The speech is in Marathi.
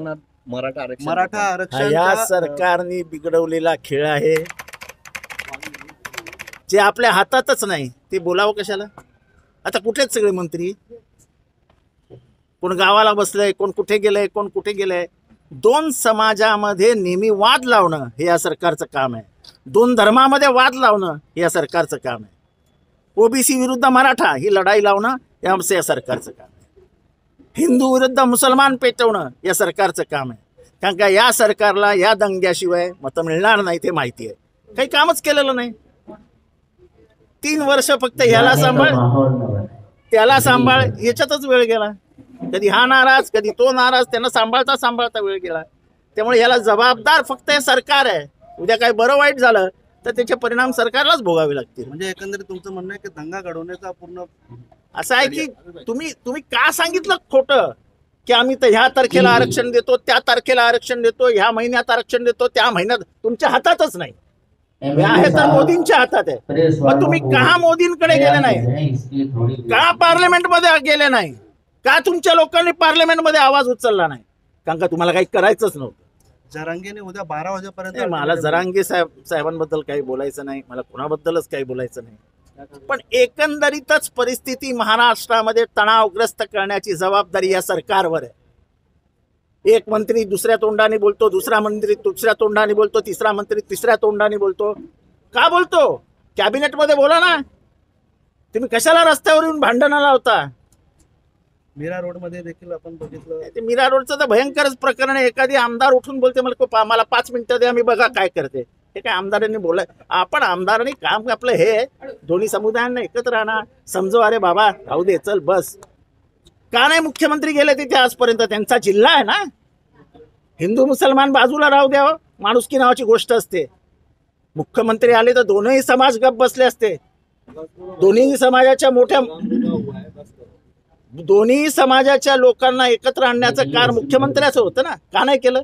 करणार मराठा मराठा हा आरक्षण या सरकारने बिघडवलेला खेळ आहे, जे आपल्या हातातच नाही ते बोलावं कशाला. आता कुठेच सगळे मंत्री, कोण गावाला बसलंय, कोण कुठे गेलंय, कोण कुठे गेलंय. दोन समाजामध्ये नेहमी वाद लावणं हे या सरकारचं काम आहे. दोन धर्मामध्ये वाद लावणं हे या सरकारचं काम आहे. ओबीसी विरुद्ध मराठा ही लढाई लावणं हे आमचं या सरकारचं काम आहे. हिंदू विरुद्ध मुसलमान पेटवणं या सरकारचं काम आहे. कारण का या सरकारला या दंग्याशिवाय मतं मिळणार नाही ते माहिती आहे. काही कामच केलेलं नाही. 3 वर्ष फक्त ह्याला सांभाळ त्याला सांभाळ याच्यातच वेळ गेला. कधी हा नाराज, कधी तो नाराज, त्यांना सांभाळता सांभाळता वेळ गेला. त्यामुळे याला जबाबदार फक्त हे सरकार आहे. उद्या काय बरं वाईट झालं तर त्याचे परिणाम सरकारलाच भोगावे लागतील. म्हणजे एकंदरीत तुमचं म्हणणं आहे की दंगा घडवण्याचा पूर्ण असं आहे की तुम्ही का सांगितलं खोटं की आम्ही तर ह्या तारखेला आरक्षण देतो, त्या तारखेला आरक्षण देतो, ह्या महिन्यात आरक्षण देतो, त्या महिन्यात. तुमच्या हातातच नाही. हे आहे तर मोदींच्या हातात आहे. मग तुम्ही का मोदींकडे गेले नाही, का पार्लमेंटमध्ये गेले नाही, का तुमच्या लोकांनी पार्लमेंटमध्ये आवाज उचलला नाही? कारण का तुम्हाला काही करायचंच नव्हतं. जरांगेने उद्या 12 वाजेपर्यंत मला जरांगे साहेबांबद्दल काही बोलायचं नाही, मला कुणाबद्दलच काही बोलायचं नाही. पण एकंदरीतच परिस्थिती महाराष्ट्रामध्ये तणावग्रस्त करण्याची जबाबदारी या सरकारवर आहे. एक मंत्री दुसऱ्या तोंडाने बोलतो, दुसरा मंत्री दुसऱ्या तोंडाने बोलतो, तिसरा मंत्री तिसऱ्या तोंडाने बोलतो. का बोलतो? कॅबिनेटमध्ये बोला ना. तुम्ही कशाला रस्त्यावर येऊन भांडणं लावता? मीरा रोड मध्ये देखील आपण बघितलं, ते मीरा रोडचं तर भयंकरच प्रकरण आहे. एखादी आमदार उठून बोलते मला 5 मिनिटं द्या, मी बघा काय करते. हे काय आमदारांनी बोलाय? आपण आमदारांनी काम आपलं हे दोन्ही समुदायांना एकत्र राहणार, समजो अरे बाबा राहू दे चल बस. का नाही मुख्यमंत्री गेले तिथे आजपर्यंत? त्यांचा जिल्हा आहे ना. हिंदू मुसलमान बाजूला राहू द्यावं, माणुसकी नावाची गोष्ट असते. मुख्यमंत्री आले तर दोन्ही समाज गप्प बसले असते. दोन्ही समाजाच्या लोकांना एकत्र आणण्याचं कार्य मुख्यमंत्र्याचं होतं ना. का नाही केलं?